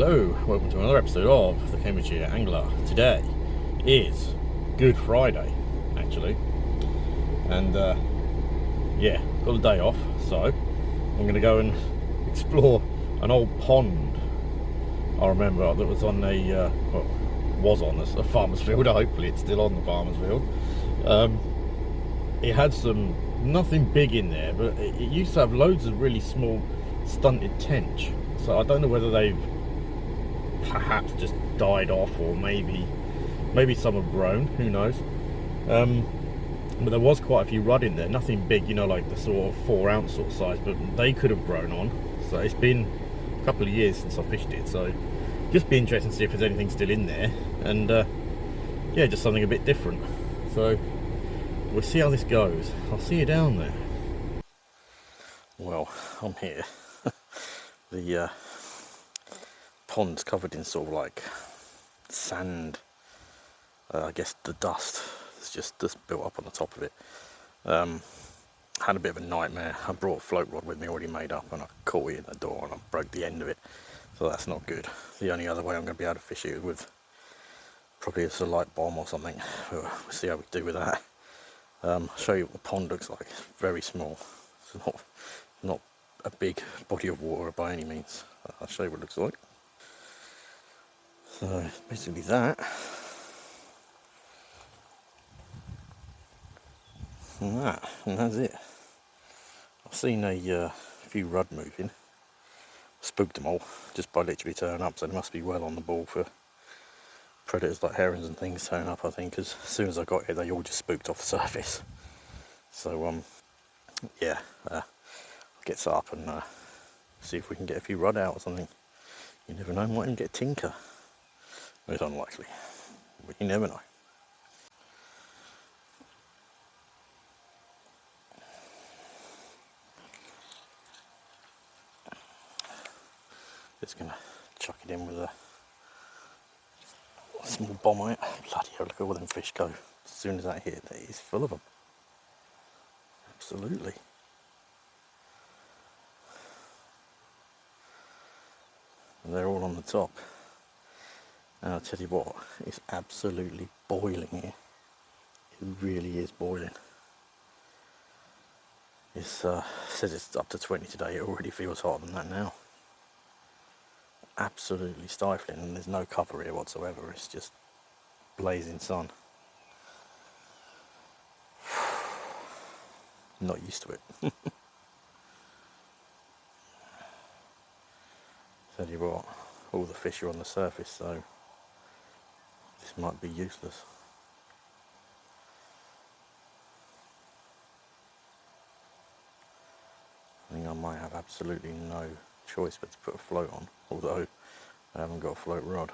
Hello, welcome to another episode of the Cambridgeshire Angler. Today is Good Friday, actually, and yeah, got a day off, so I'm going to go and explore an old pond I remember that was on was on a farmer's field. Hopefully it's still on the farmer's field. It had nothing big in there, but it used to have loads of really small stunted tench, so I don't know whether they've perhaps just died off, or maybe some have grown, who knows. But there was quite a few rudd in there, nothing big, you know, like the sort of 4 ounce sort of size, but they could have grown on. So it's been a couple of years since I fished it, so just be interesting to see if there's anything still in there, and yeah, just something a bit different. So we'll see how this goes. I'll see you down there. Well, I'm here. The pond's covered in sort of like sand. I guess the dust is just built up on the top of it. Had a bit of a nightmare. I brought a float rod with me already made up, and I caught it in the door and I broke the end of it, so that's not good. The only other way I'm going to be able to fish it is with probably a light bomb or something. We'll see how we do with that. I'll show you what the pond looks like. It's very small. It's not a big body of water by any means. I'll show you what it looks like. So basically that, and that's it. I've seen a few rudd moving. Spooked them all just by literally turning up, so they must be well on the ball for predators like herons and things turning up, I think, because as soon as I got here they all just spooked off the surface. So yeah, I'll get set up and see if we can get a few rudd out or something. You never know, might even get a tinker. It's unlikely, but you never know. Just gonna chuck it in with a small bomb on it. Bloody hell, look at all them fish go. As soon as that hit, it is full of them. Absolutely. And they're all on the top. And I'll tell you what, it's absolutely boiling here. It really is boiling. It says it's up to 20 today. It already feels hotter than that now. Absolutely stifling, and there's no cover here whatsoever. It's just blazing sun. Not used to it. Tell you what, all the fish are on the surface, so this might be useless. I think I might have absolutely no choice but to put a float on, although I haven't got a float rod.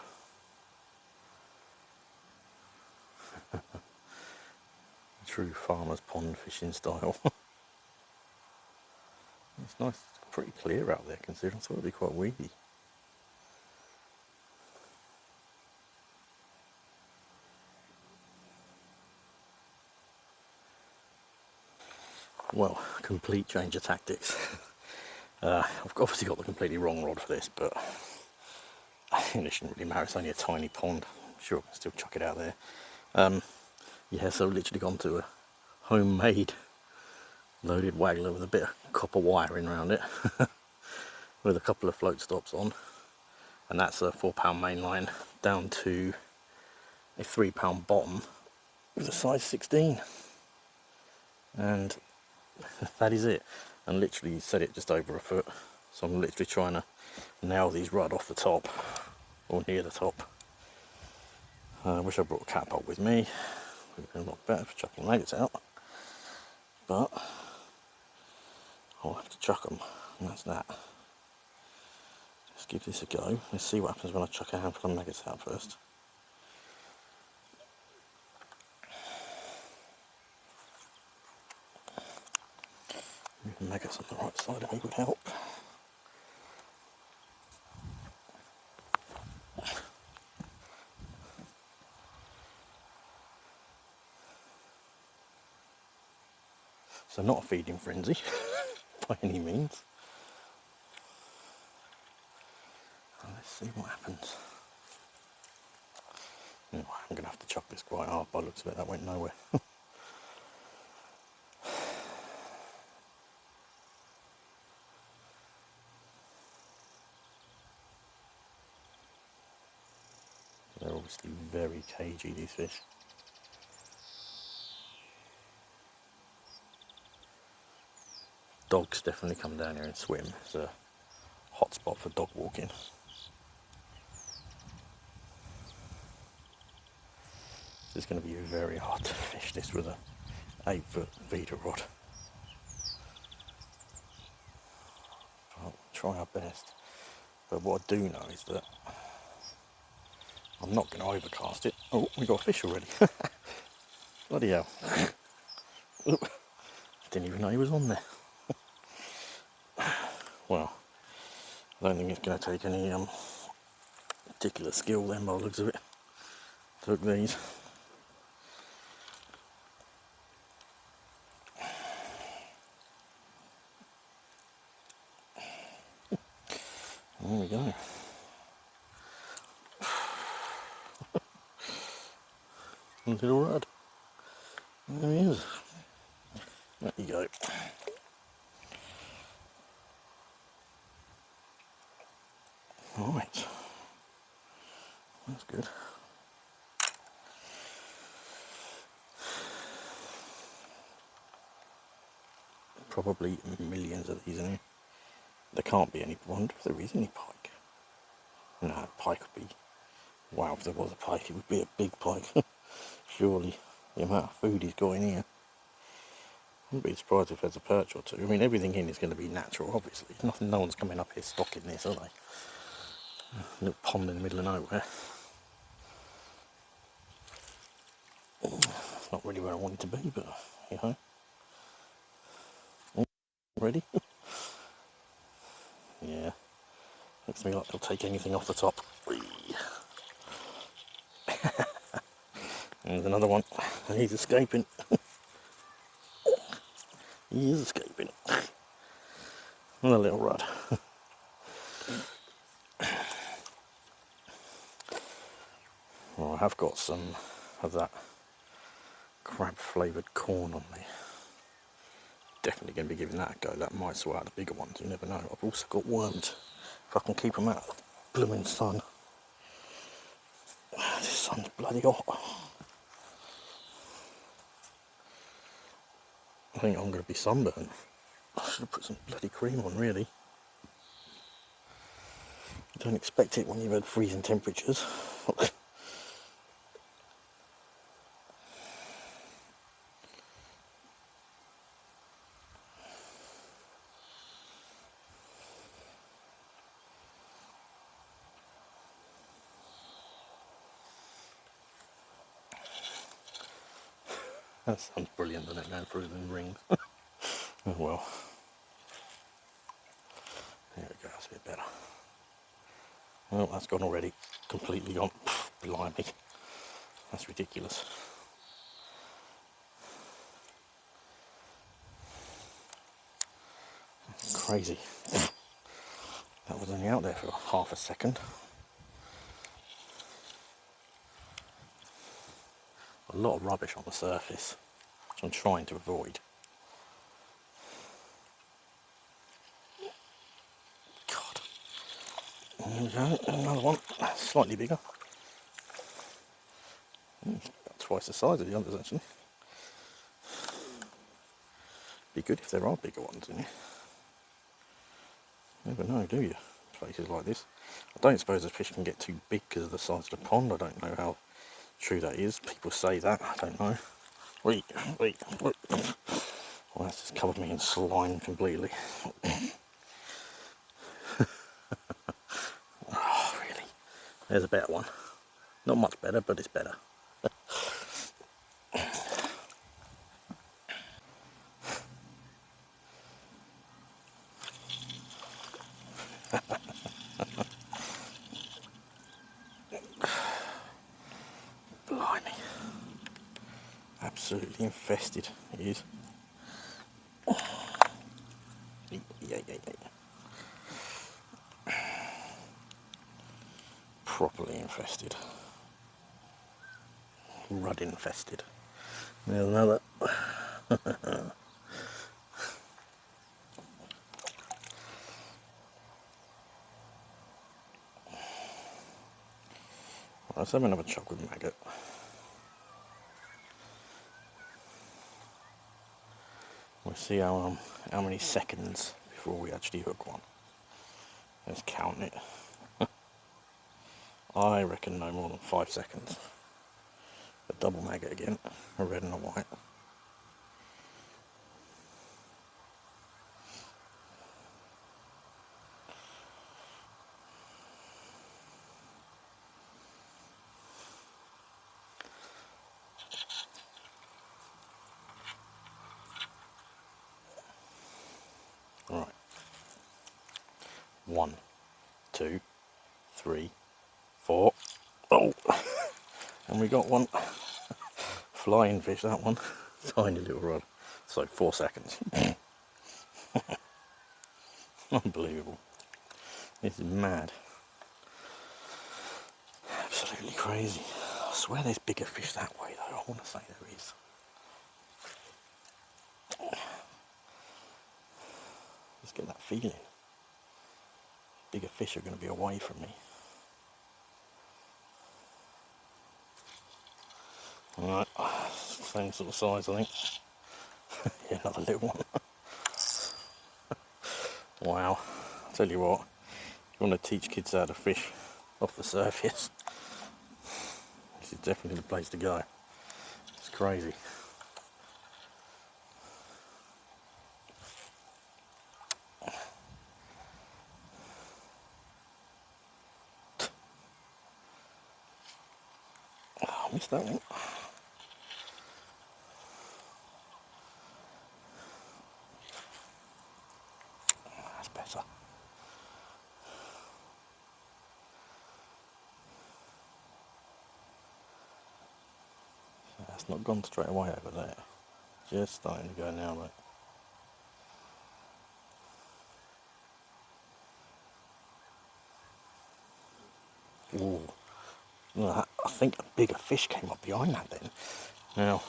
True farmer's pond fishing style. It's nice, it's pretty clear out there considering, so it'll be quite weedy. Well, complete change of tactics. I've obviously got the completely wrong rod for this, but I think it shouldn't really matter. It's only a tiny pond. I'm sure I can still chuck it out there. Yeah, so I've literally gone to a homemade loaded waggler with a bit of copper wiring around it with a couple of float stops on, and that's a 4-pound main line down to a 3-pound bottom with a size 16, and that is it. And literally set it just over a foot, so I'm literally trying to nail these rudd off the top, or near the top. I wish I brought a catapult with me. Would have been a lot better for chucking maggots out, but I'll have to chuck them, and that's that. Let's give this a go. Let's see what happens when I chuck a handful of maggots out first. Moving maggots on the right side of me would help. So not a feeding frenzy by any means. Let's see what happens. Anyway, I'm going to have to chuck this quite hard by the looks of it. That went nowhere. They're obviously very cagey, these fish. Dogs definitely come down here and swim. It's a hot spot for dog walking. It's going to be very hard to fish this with a 8-foot VID rod. I'll try our best. But what I do know is that I'm not going to overcast it. Oh, we got a fish already. Bloody hell. I didn't even know he was on there. Well, I don't think it's going to take any particular skill then by the looks of it to hook these. There we go. Little rod. There he is. There you go. Right. That's good. Probably millions of these in here. There can't be any. I wonder if there is any pike. No, pike would be. Wow, if there was a pike, it would be a big pike. Surely, the amount of food he's got in here. Wouldn't be surprised if there's a perch or two. I mean, everything in is going to be natural, obviously. Nothing, no one's coming up here stocking this, are they? A little pond in the middle of nowhere. It's not really where I want it to be, but you know. Ready? Yeah. Looks to me like they'll take anything off the top. There's another one. He's escaping. He is escaping. Another little rod. Well, I have got some of that crab flavoured corn on me. Definitely going to be giving that a go. That might sort out the bigger ones, you never know. I've also got worms, if I can keep them out of the blooming sun. This sun's bloody hot. I think I'm going to be sunburned. I should have put some bloody cream on, really. You don't expect it when you've had freezing temperatures. That sounds brilliant, doesn't it, going through the rings? Oh well. There we go, that's a bit better. Well, that's gone already. Completely gone. Blimey. That's ridiculous. That's crazy. That was only out there for half a second. A lot of rubbish on the surface, which I'm trying to avoid. God. There we go, another one, slightly bigger. About twice the size of the others, actually. Be good if there are bigger ones in here. Never know, do you? Places like this. I don't suppose the fish can get too big because of the size of the pond. I don't know how true that is. People say that. I don't know. Wait. Well, that's just covered me in slime completely. Oh, really? There's a better one. Not much better, but it's better. Blimey. Absolutely infested he is. Yeah. properly infested. Rudd infested. There's another. Let's have another chuck with maggot. We'll see how many seconds before we actually hook one. Let's count it. I reckon no more than 5 seconds. A double maggot again, a red and a white. Right. 1, 2, 3, 4. Oh! And we got one. Flying fish, that one. Tiny little rod. So 4 seconds. Unbelievable. This is mad. Absolutely crazy. I swear there's bigger fish that way though. I want to say there is. Just get that feeling. Bigger fish are going to be away from me. Alright, same sort of size I think. Yeah, another little one. Wow. I'll tell you what, if you want to teach kids how to fish off the surface, this is definitely the place to go. It's crazy. Oh, I missed that one. That's better. That's not gone straight away over there. Just starting to go now, mate. Ooh. Well, I think a bigger fish came up behind that then. Now,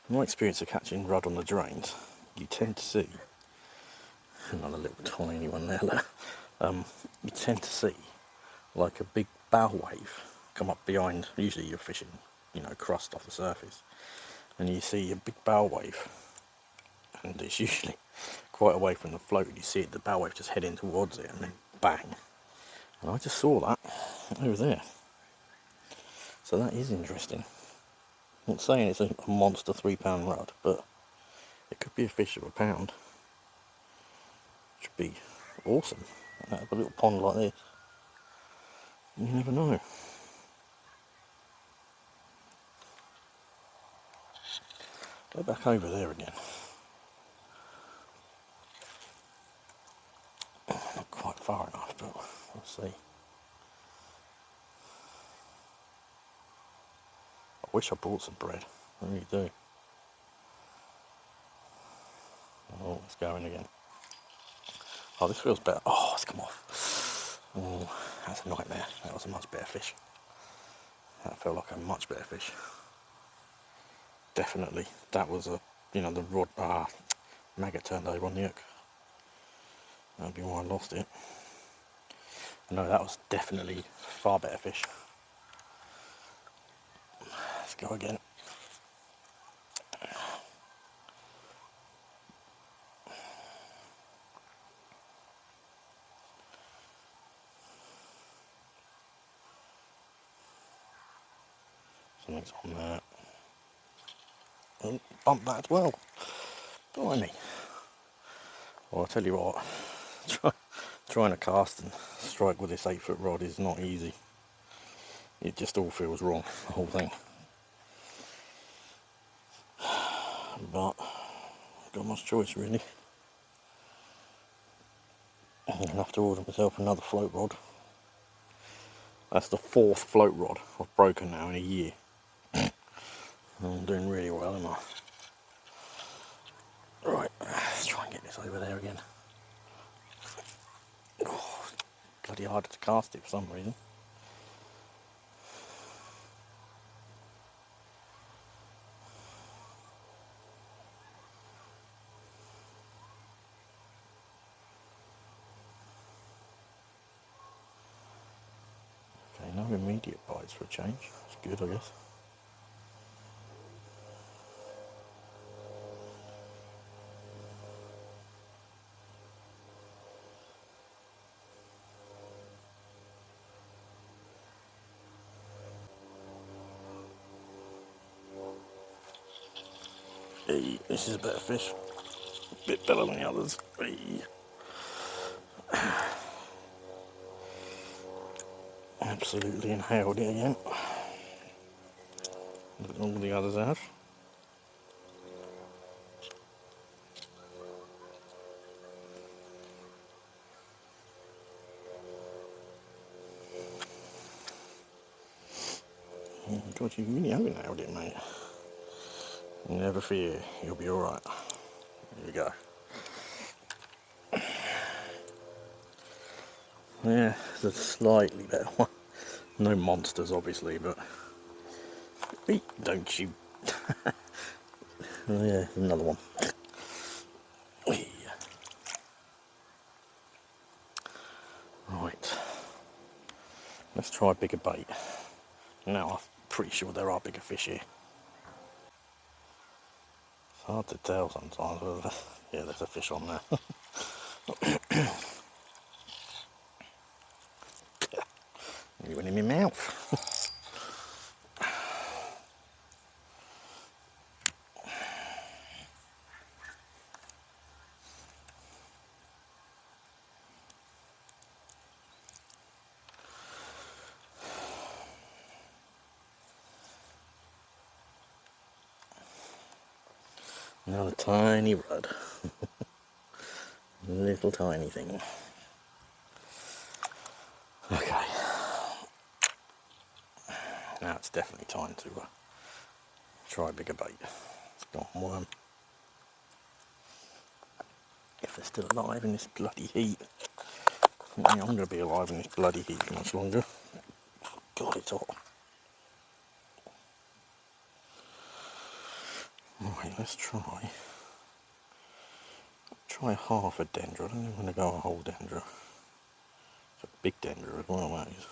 in my experience of catching rudd on the drains, you tend to see, another little tiny one there, look. You tend to see like a big bow wave come up behind. Usually you're fishing, you know, crust off the surface, and you see a big bow wave, and it's usually quite away from the float. You see it, the bow wave just heading towards it, and then bang. And I just saw that over there. So that is interesting. I'm not saying it's a monster 3-pound rod, but it could be a fish of a pound. Which would be awesome out of a little pond like this. You never know. Go back over there again. Not quite far enough, but we'll see. I wish I brought some bread. I really do. Oh, it's going again. Oh, this feels better. Oh, it's come off. Oh, that's a nightmare. That was a much better fish. That felt like a much better fish. Definitely. That was a, you know, the rod, maggot turned over on the hook. That'd be why I lost it. No, that was definitely far better fish. Let's go again. Something's on there. Oh, bump that as well. Blimey. Well, I'll tell you what, trying to cast and strike with this 8-foot rod is not easy. It just all feels wrong, the whole thing. But I've got much choice really. I'm going to have to order myself another float rod. That's the 4th float rod I've broken now in a year. I'm doing really well, am I? Right, let's try and get this over there again. Oh, bloody harder to cast it for some reason. Okay, no immediate bites for a change. That's good, I guess. Hey, this is a better fish. A bit better than the others. Hey. Absolutely inhaled it again. Like all the others have. Oh God, you really have inhaled it, mate. Never fear, you'll be alright. There you go. Yeah, it's a slightly better one. No monsters, obviously, but... Eat, don't you... Oh yeah, another one. Right. Let's try a bigger bait. Now, I'm pretty sure there are bigger fish here. It's hard to tell sometimes, but yeah, there's a fish on there. You went in my mouth. Another tiny rod. Little tiny thing. Okay. Now it's definitely time to try a bigger bait. It's got a worm. If they're still alive in this bloody heat. I'm going to be alive in this bloody heat for much longer. God, it's hot. Right, let's try half a dendra. I don't even want to go a whole dendra. It's a big dendra as well, that is.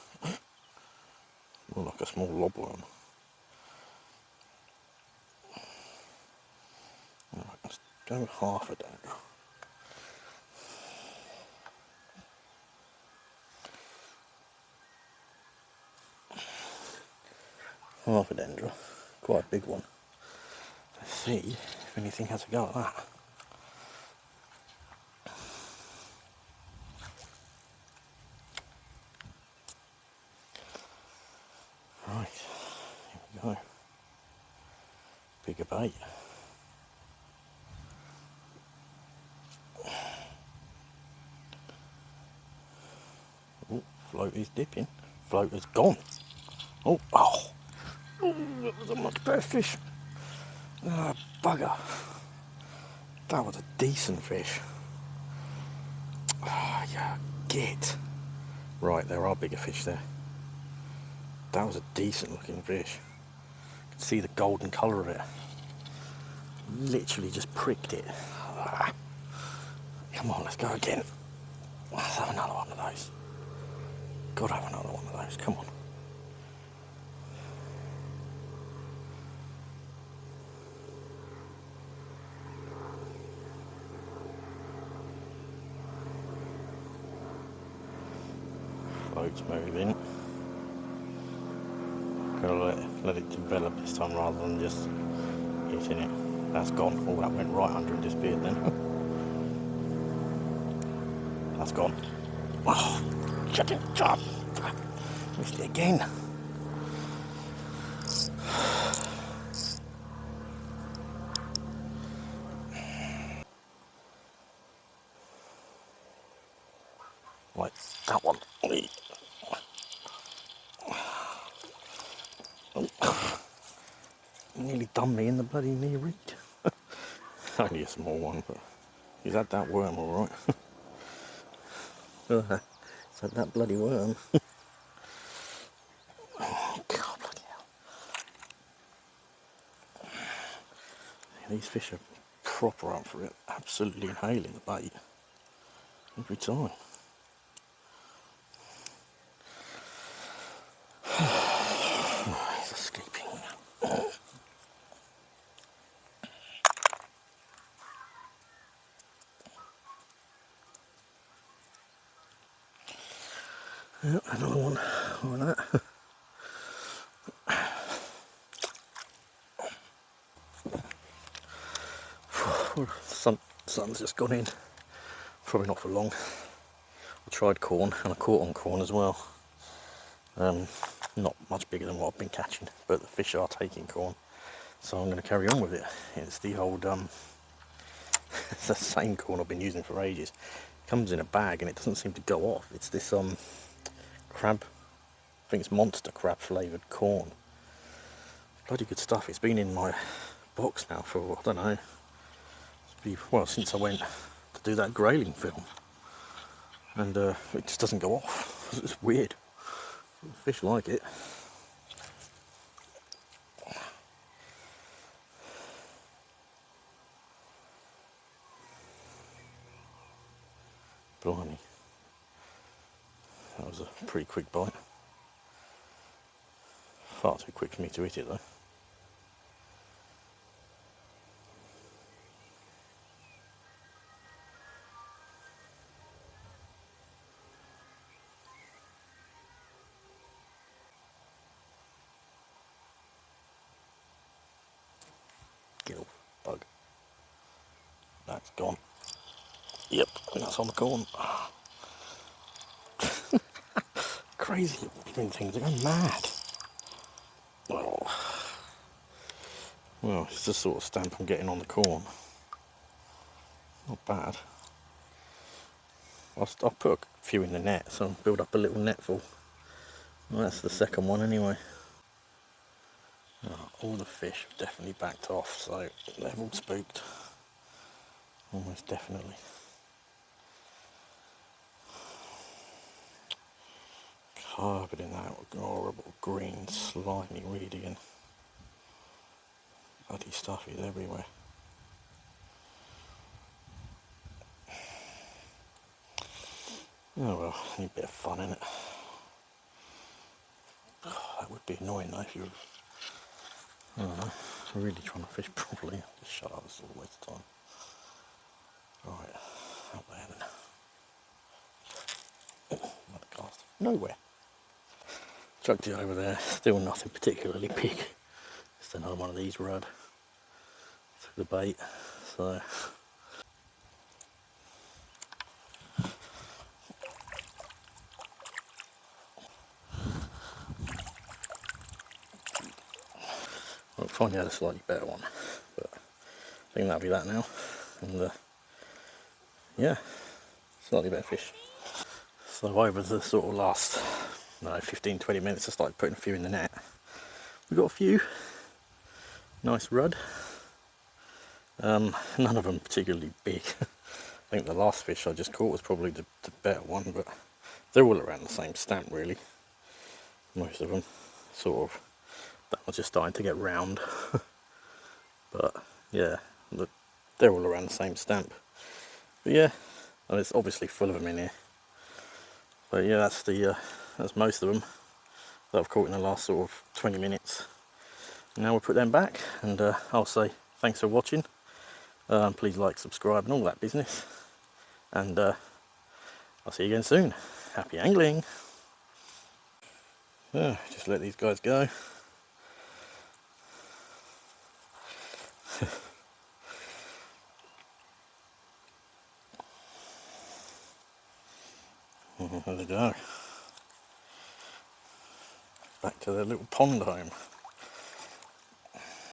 More like a small lobworm. Right, let's go half a dendra. Half a dendra. Quite a big one. Let's see if anything has a go at that. Right, here we go. Bigger bait. Oh, float is dipping. Float has gone. Oh, that was a much better fish. Ah, bugger. That was a decent fish. Ah, yeah, get. Right, there are bigger fish there. That was a decent looking fish. You can see the golden colour of it. Literally just pricked it. Ah. Come on, let's go again. Let's have another one of those. Gotta have another one of those, come on. Float's moving. Gotta let it develop this time rather than just hitting it. That's gone. Oh, that went right under and disappeared then. That's gone. Oh, shut it up. Missed it again. Right, that one. Oh. Nearly done me in the bloody near reach. Only a small one, but he's had that worm alright. It's that bloody worm. God, bloody hell. These fish are proper up for it, absolutely inhaling the bait every time. He's escaping. Yep, another one like that. Sun's just gone in. Probably not for long. I tried corn and I caught on corn as well. Not much bigger than what I've been catching, but the fish are taking corn, so I'm going to carry on with it. It's the old, it's the same corn I've been using for ages. It comes in a bag and it doesn't seem to go off. It's this crab, I think it's monster crab flavoured corn. Bloody good stuff. It's been in my box now for, I don't know, well, since I went to do that grayling film, and it just doesn't go off. It's weird. Fish like it. Blimey. That was a pretty quick bite. Far too quick for me to hit it though. Get off, bug. That's gone. Yep, and that's on the corn. Crazy little things, they're going mad. Oh. Well, it's the sort of stamp I'm getting on the corn. Not bad. I'll put a few in the net, so I'll build up a little net full. Well, that's the second one anyway. Oh, all the fish have definitely backed off, so they've all spooked. Almost definitely. Covered in that horrible green slimy weed again. Bloody stuff is everywhere. Oh well, need a bit of fun in it. Oh, that would be annoying though if you were, I don't know, really trying to fish properly. Just shut up, it's all a waste of time. Right, out there then. Oh, another cast. Nowhere. Chucked it over there, still nothing particularly big. Just another one of these rudd. Took the bait, so. I'll finally had a slightly better one, but I think that'll be that now. And yeah, slightly better fish. So over the sort of last, 15-20 minutes I started putting a few in the net. We got a few, nice rudd. None of them particularly big. I think the last fish I just caught was probably the better one, but they're all around the same stamp really. Most of them, sort of, that was just starting to get round. But yeah, they're all around the same stamp. But yeah, and it's obviously full of them in here. But yeah, that's most of them that I've caught in the last sort of 20 minutes. Now we'll put them back, and I'll say thanks for watching. Please like, subscribe, and all that business. And I'll see you again soon. Happy angling. Just let these guys go. There they go. Back to their little pond home.